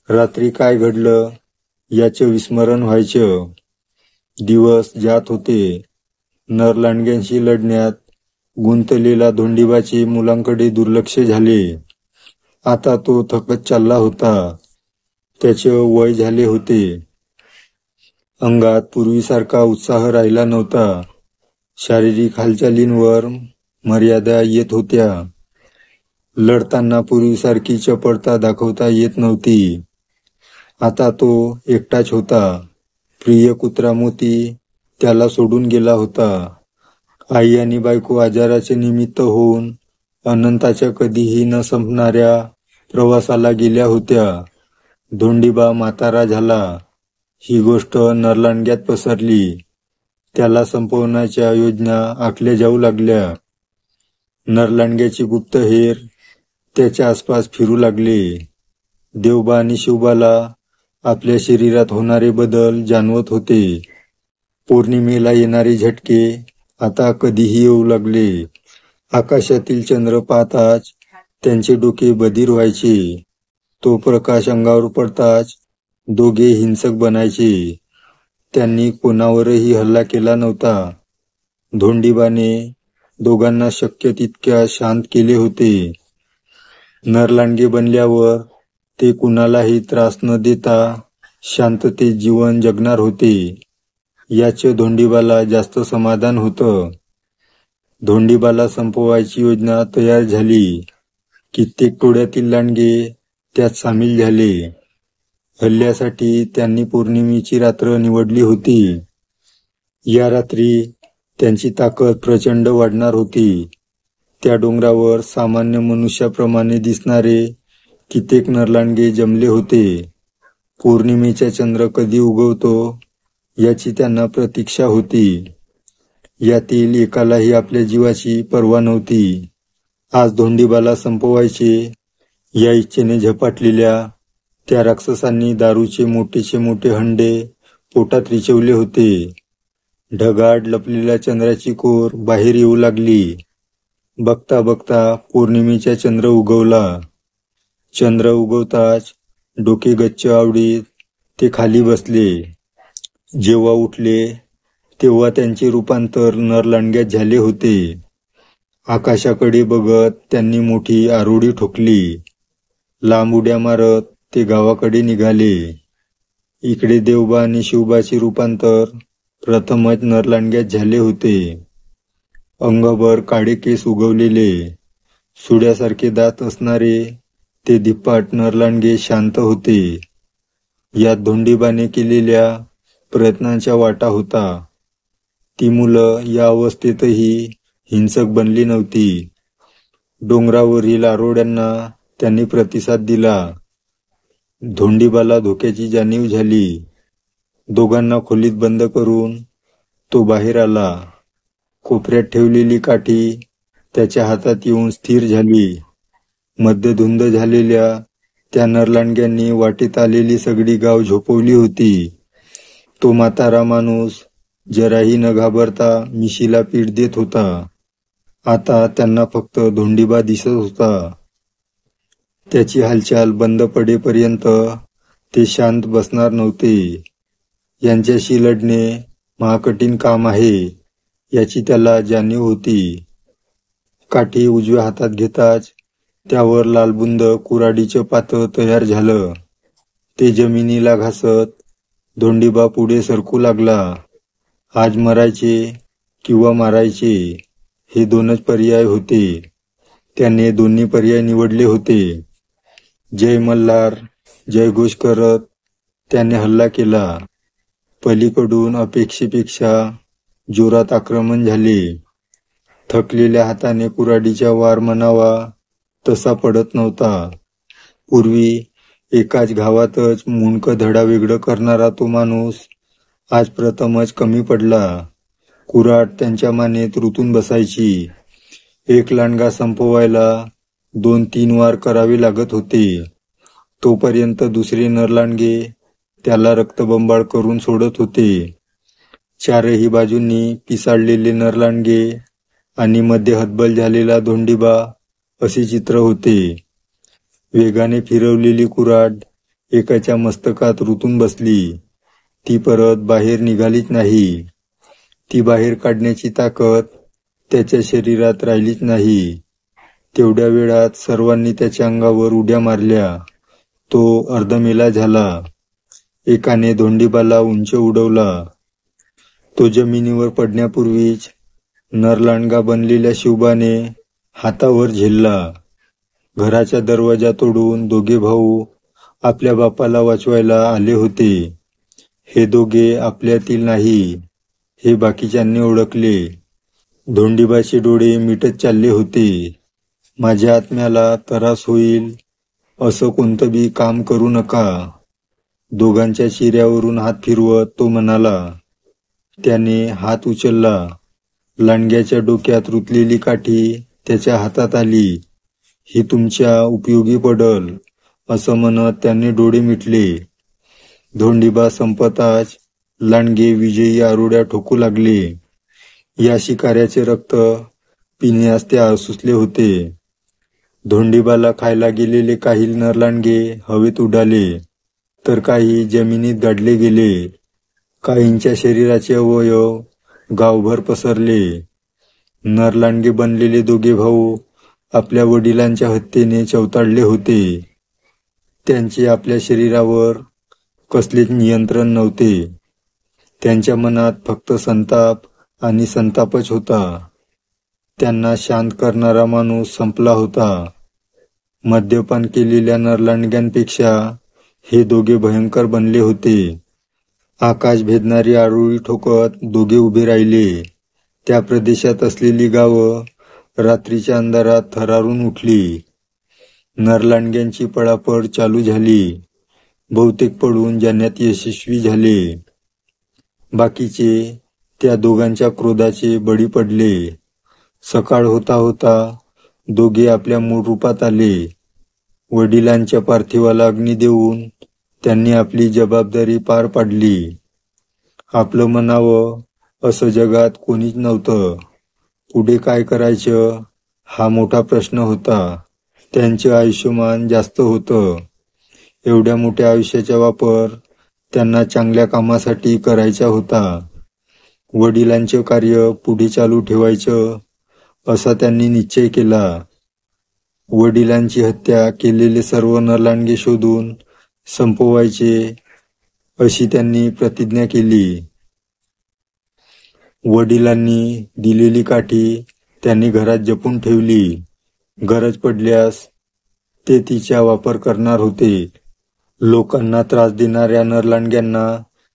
रात्री काय घडलं याचं विस्मरण व्हायचं. दिवस जात होते. नरलांडग्यांशी लढण्यात गुंतलेला धोंडीबाचे मुलांकडे दुर्लक्ष झाले. आता तो थकत चालला होता. त्याचे वय झाले होते. अंगात पूर्वीसारखा उत्साह राहिला नव्हता. शारीरिक हालचालींवर मर्यादा येत होत्या. लढताना पूर्वीसारखी चपळता दाखवता येत नव्हती. आता तो एकटाच होता. प्रिय कुत्रा मोती त्याला सोडून गेला होता. आई आणि बायको आजाराचे निमित्त होऊन अनंताच्या कधीही न संपणाऱ्या प्रवासाला गेल्या होत्या. धोंडीबा म्हातारा झाला. ही गोष्ट नरलांडग्यात पसरली. त्याला संपवण्याच्या योजना आखल्या जाऊ लागल्या. नरलांडग्याचे गुप्तहेर त्याच्या आसपास फिरू लागले. देवबा आणि शिवबाला आपल्या शरीरात होणारे बदल जाणवत होते. पौर्णिमेला येणारे झटके आता कधीही येऊ लागले. आकाशातील चंद्र पाहताच त्यांचे डोके बधीर व्हायचे. तो प्रकाश अंगावर पडताच दोघे हिंसक बनायचे. त्यांनी कोणावरही हल्ला केला नव्हता. धोंडीबाने दोघांना शक्य तितक्या शांत केले होते. नरलांडगे बनल्यावर ते कुणालाही त्रास न देता शांततेत जीवन जगणार होते. याचे धोंडीबाला जास्त समाधान होतं. धोंडीबाला संपवायची योजना तयार झाली. कित्येक टोळ्यातील लांडगे त्यात सामील झाले. हल्ल्यासाठी त्यांनी पौर्णिमेची रात्र निवडली होती. या रात्री त्यांची ताकद प्रचंड वाढणार होती. त्या डोंगरावर सामान्य मनुष्याप्रमाणे दिसणारे कित्येक नरलांडगे जमले होते. पौर्णिमेचा चंद्र कधी उगवतो याची त्यांना प्रतीक्षा होती. यातील एकालाही आपल्या जीवाची पर्वा नव्हती. आज धोंडीबाला संपवायचे या इच्छेने झपाटलेल्या त्या राक्षसांनी दारूचे मोठेचे मोठे हंडे पोटात रिचवले होते. ढगात लपलेल्या चंद्राची कोर बाहेर येऊ लागली. बघता बघता पौर्णिमेचा चंद्र उगवला. चंद्र उगवताच डोके गच्च आवडीत ते खाली बसले. जेव्हा उठले तेव्हा त्यांचे रूपांतर नरलांडग्यात झाले होते. आकाशाकडे बघत त्यांनी मोठी आरोळी ठोकली. लांब उड्या मारत ते गावाकडे निघाले. इकडे देवबा आणि शिवबाचे रूपांतर प्रथमच नरलांडग्यात झाले होते. अंगभर काळे केस उगवलेले, सुड्यासारखे दात असणारे ते धिप्पाट नरलांडगे शांत होते. यात धोंडीबाने केलेल्या प्रयत्नांचा वाटा होता. ती मुलं या अवस्थेतही हिंसक बनली नव्हती. डोंगरावरील आरोड्यांना त्यांनी प्रतिसाद दिला. धोंडीबाला धोक्याची जाणीव झाली. दोघांना खोलीत बंद करून तो बाहेर आला. कोपऱ्यात ठेवलेली काठी त्याच्या हातात येऊन स्थिर झाली. मध्यधुंद झालेल्या त्या नरलांडग्यांनी वाटेत आलेली सगळी गाव झोपवली होती. तो म्हातारा माणूस जराही न घाबरता मिशीला पीठ देत होता. आता त्यांना फक्त धोंडीबा दिसत होता. त्याची हालचाल बंद पडेपर्यंत ते शांत बसणार नव्हते. यांच्याशी लढणे महाकठीण काम आहे याची त्याला जाणीव होती. काठी उजव्या हातात घेताच त्यावर लालबुंद कुऱ्हाडीचं पातळ तयार झालं. ते जमिनीला घासत धोंडीबा पुढे सरकू लागला. आज मरायचे किंवा मारायचे हे दोनच पर्याय होते. त्याने दोन्ही पर्याय निवडले होते. जय मल्हार जयघोष करत त्याने हल्ला केला. पलीकडून अपेक्षेपेक्षा जोरात आक्रमण झाले. थकलेल्या हाताने कुऱ्हाडीचा वार म्हणावा तसा पडत नव्हता. पूर्वी एकाच घावातच मुंडकं धडा वेगळं करणारा तो माणूस आज प्रथमच कमी पडला. कुऱ्हाड त्यांच्या मानेत रुतून बसायची. एक लांडगा संपवायला 2-3 वार करावे लागत होते. तोपर्यंत दुसरे नरलांडगे त्याला रक्तबंबाळ करून सोडत होते. चारही बाजूंनी पिसाळलेले नरलांडगे आणि मध्ये हतबल झालेला धोंडीबा असे चित्र होते. वेगाने फिरवलेली कुऱ्हाड एकाच्या मस्तकात रुतून बसली. ती परत बाहेर निघालीच नाही. ती बाहेर काढण्याची ताकद त्याच्या शरीरात राहिलीच नाही. तेवढ्या वेळात सर्वांनी त्याच्या अंगावर उड्या मारल्या. तो अर्धमेला झाला. एकाने धोंडीबाला उंच उडवला. तो जमिनीवर पडण्यापूर्वीच नरलांडगा बनलेल्या शिवबाने हातावर झेलला. घराचा दरवाजा तोडून दोघे भाऊ आपल्या बापाला वाचवायला आले होते. हे दोघे आपल्यातील नाही हे बाकीच्यांनी ओळखले. धोंडीबाचे डोळे मिटत चालले होते. माझ्या आत्म्याला त्रास होईल असं कोणतं बी काम करू नका. दोघांच्या चेहऱ्यावरून हात फिरवत तो म्हणाला. त्याने हात उचलला. लांडग्याच्या डोक्यात रुतलेली काठी त्याच्या हातात आली. ही तुमच्या उपयोगी पडल असं म्हणत त्याने डोळे मिटले. धोंडीबा संपताच लांडगे विजयी आरोड्या ठोकू लागले. या शिकाऱ्याचे रक्त पिण्यास ते आसुसले होते. धोंडीबाला खायला गेलेले काही नरलांडगे हवेत उडाले तर काही जमिनीत गाडले गेले. काहींच्या शरीराचे अवयव गावभर पसरले. नरलांडगे बनलेले दोघे भाऊ आपल्या वडिलांच्या हत्येने चवताळले होते. त्यांचे आपल्या शरीरावर कसलेच नियंत्रण नव्हते. त्यांच्या मनात फक्त संताप आणि संतापच होता. त्यांना शांत करणारा माणूस संपला होता. मद्यपान केलेल्या नरलांडग्यांपेक्षा हे दोघे भयंकर बनले होते. आकाश भेदणारी आरोळी ठोकत दोघे उभे राहिले. त्या प्रदेशात असलेली गावं रात्रीच्या अंधारात थरारून उठली. नरलांडग्यांची पळापळ चालू झाली. बहुतेक पळून जाण्यात यशस्वी झाले. बाकीचे त्या दोघांच्या क्रोधाचे बळी पडले. सकाळ होता होता दोघे आपल्या मूळ रूपात आले. वडिलांच्या पार्थिवाला अग्नी देऊन त्यांनी आपली जबाबदारी पार पाडली. आपलं म्हणावं असं जगात कोणीच नव्हतं. पुढे काय करायचं हा मोठा प्रश्न होता. त्यांचं आयुष्यमान जास्त होतं. एवढ्या मोठ्या आयुष्याचा वापर त्यांना चांगल्या कामासाठी करायचा होता. वडिलांचं कार्य पुढे चालू ठेवायचं असा त्यांनी निश्चय केला. वडिलांची हत्या केलेले सर्व नरलांडगे शोधून संपवायचे अशी त्यांनी प्रतिज्ञा केली. वडिलांनी दिलेली काठी त्यांनी घरात जपून ठेवली. गरज पडल्यास ते तिचा वापर करणार होते. लोकांना त्रास देणाऱ्या नरलांडग्यांना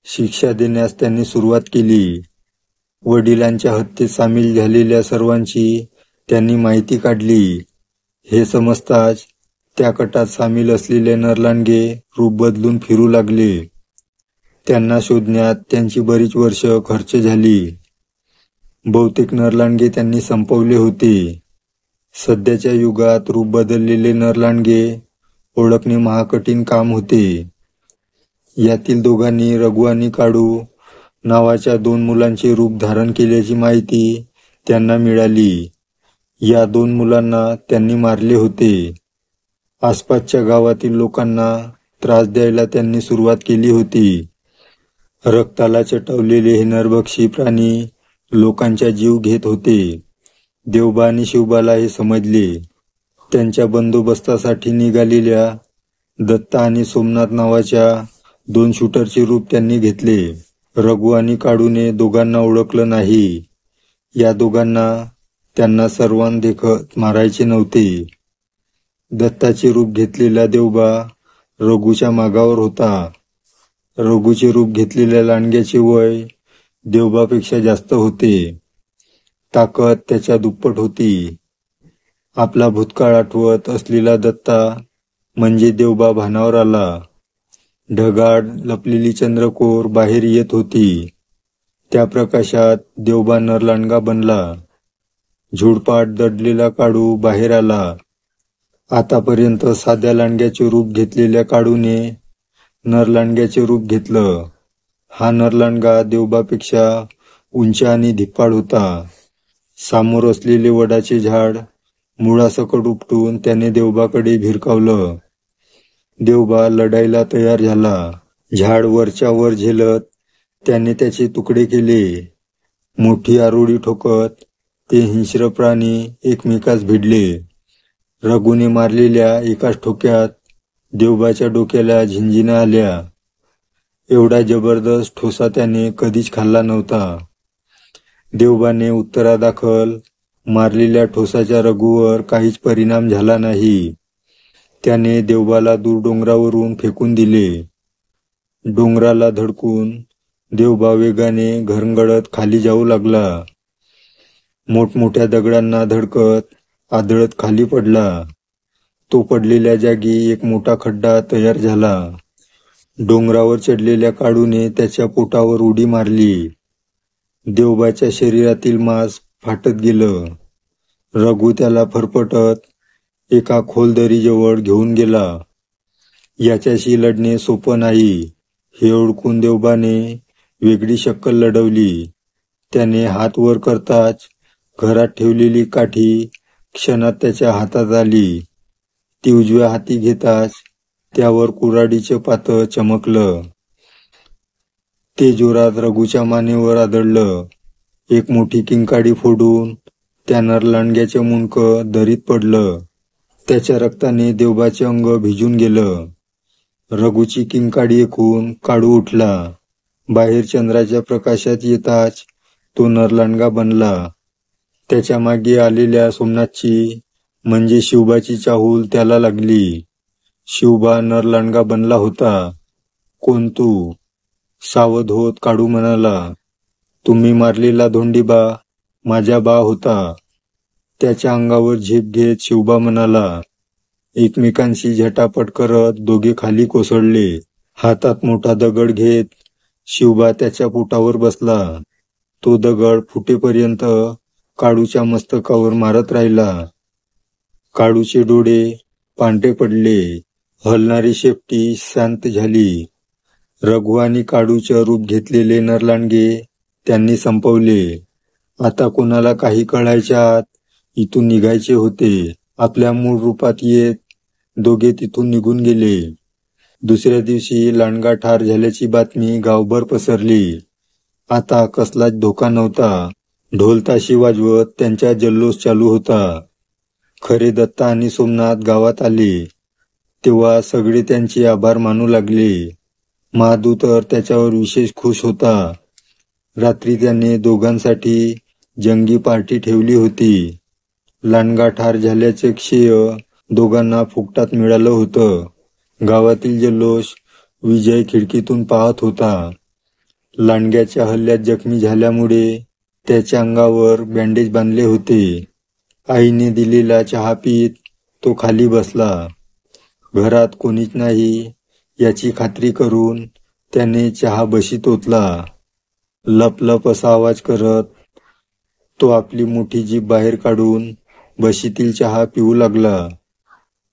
शिक्षा देण्यास त्यांनी सुरुवात केली. वडिलांच्या हत्येत सामील झालेल्या सर्वांची त्यांनी माहिती काढली. हे समजताच त्या कटात सामील असलेले नरलांडगे रूप बदलून फिरू लागले. त्यांना शोधण्यात त्यांची बरीच वर्ष खर्च झाली. बहुतेक नरलांडगे त्यांनी संपवले होते. सध्याच्या युगात रूप बदललेले नरलांडगे ओळखणे महाकठीण काम होते. यातील दोघांनी रघु आणि काळू नावाच्या 2 मुलांचे रूप धारण केल्याची माहिती त्यांना मिळाली. या 2 मुलांना त्यांनी मारले होते. आसपासच्या गावातील लोकांना त्रास द्यायला त्यांनी सुरुवात केली होती. रक्ताला चटवलेले हे नरभक्षी प्राणी लोकांचा जीव घेत होते. देवबा आणि शिवबाला हे समजले. त्यांच्या बंदोबस्तासाठी निघालेल्या दत्ता आणि सोमनाथ नावाच्या 2 शूटरचे रूप त्यांनी घेतले. रघु आणि काळूने दोघांना ओळखलं नाही. या दोघांना त्यांना सर्वांदेखत मारायचे नव्हते. दत्ताचे रूप घेतलेला देवबा रघुच्या मागावर होता. रघुचे रूप घेतलेल्या लांडग्याचे वय देवबापेक्षा जास्त होते. ताकद त्याच्या दुप्पट होती. आपला भूतकाळ आठवत असलेला दत्ता म्हणजे देवबा भानावर आला. ढगाळ लपलेली चंद्रकोर बाहेर येत होती. त्या प्रकाशात देवबा नरलांडगा बनला. झुडपाट दडलेला काळू बाहेर आला. आतापर्यंत साध्या लांडग्याचे रूप घेतलेल्या काळूने नरलांडग्याचे रूप घेतलं. हा नरलांडगा देवबापेक्षा उंच आणि धिप्पाड होता. सामोर असलेले वडाचे झाड मुळासकट उपटून त्याने देवबाकडे भिरकावलं. देवबा लढायला तयार झाला. झाड वरच्या वर झेलत त्याने त्याचे तुकडे केले. मोठी आरोळी ठोकत ते हिंस्र प्राणी एकमेकास भिडले. रघुने मारलेल्या एकाच ठोक्यात देवबाच्या डोक्याला झिंजिण्या आल्या. एवढा जबरदस्त ठोसा त्याने कधीच खाल्ला नव्हता. देवबाने उत्तरादाखल मारलेल्या ठोसाच्या रघुवर काहीच परिणाम झाला नाही. त्याने देवबाला दूर डोंगरावरून फेकून दिले. डोंगराला धडकून देवबा वेगाने घरंगळत खाली जाऊ लागला. मोठमोठ्या दगडांना धडकत आदळत खाली पडला. तो पडलेल्या जागी एक मोठा खड्डा तयार झाला. डोंगरावर चढलेल्या काळूने त्याच्या पोटावर उडी मारली. देवबाच्या शरीरातील मांस फाटत गेलं. रघु त्याला फरफटत एका खोल दरीजवळ घेऊन गेला. याच्याशी लढणे सोपं नाही हे ओळखून देवबाने वेगळी शक्कल लढवली. त्याने हात वर करताच घरात ठेवलेली काठी क्षणात त्याच्या हातात आली. ती उजव्या हाती घेताच त्यावर कुऱ्हाडीचं पातं चमकलं. ते जोरात रघुच्या मानेवर आदळलं. एक मोठी किंकाळी फोडून त्या नरलांडग्याचं मुंडकं दरीत पडलं. त्याच्या रक्ताने देवबाचे अंग भिजून गेलं. रघुची किंकाळी ऐकून काळू उठला. बाहेर चंद्राच्या प्रकाशात येताच तो नरलांडगा बनला. त्याच्या मागे आलेल्या सोमनाथची म्हणजे शिवबाची चाहूल त्याला लागली. शिवबा नरलांडगा बनला होता. कोण तू? सावध होत काळू म्हणाला. तुम्ही मारलेला धोंडीबा माझा बा होता. त्याच्या अंगावर झेप घेत शिवबा म्हणाला. एकमेकांशी झटापट करत दोघे खाली कोसळले. हातात मोठा दगड घेत शिवबा त्याच्या पोटावर बसला. तो दगड फुटेपर्यंत काळूच्या मस्तकावर मारत राहिला. काळूचे डोळे पांढरे पडले. हलणारी शेपटी शांत झाली. रघु आणि काळूचं रूप घेतलेले नरलांडगे त्यांनी संपवले. आता कोणाला काही कळायच्या आत इथून निघायचे होते. आपल्या मूळ रूपात येत दोघे तिथून निघून गेले. दुसऱ्या दिवशी लांडगा ठार झाल्याची बातमी गावभर पसरली. आता कसलाच धोका नव्हता. ढोलताशी वाजवत त्यांचा जल्लोष चालू होता. खरे दत्ता आणि सोमनाथ गावात आले तेव्हा सगळे त्यांचे आभार मानू लागले. महादू तर त्याच्यावर विशेष खुश होता. रात्री त्याने दोघांसाठी जंगी पार्टी ठेवली होती. लांडगा ठार झाल्याचे श्रेय दोघांना फुकटात मिळालं होतं. गावातील जल्लोष विजय खिडकीतून पाहत होता. लांडग्याच्या हल्ल्यात जखमी झाल्यामुळे त्याच्या अंगावर बँडेज बांधले होते. आईने दिलेला चहा पीत तो खाली बसला. घरात कोणीच नाही याची खात्री करून त्याने चहा बशीत ओतला. लप लप असा आवाज करत तो आपली मोठी जीभ बाहेर काढून बशीतील चहा पिऊ लागला.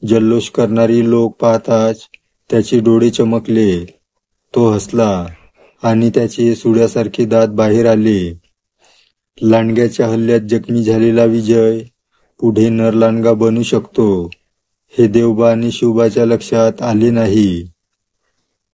जल्लोष करणारी लोक पाहताच त्याचे डोळे चमकले. तो हसला आणि त्याचे सुड्यासारखे दात बाहेर आले. लांडग्याच्या हल्ल्यात जखमी झालेला विजय पुढे नरलांडगा बनू शकतो हे देवबा आणि शिवबाच्या लक्षात आले नाही.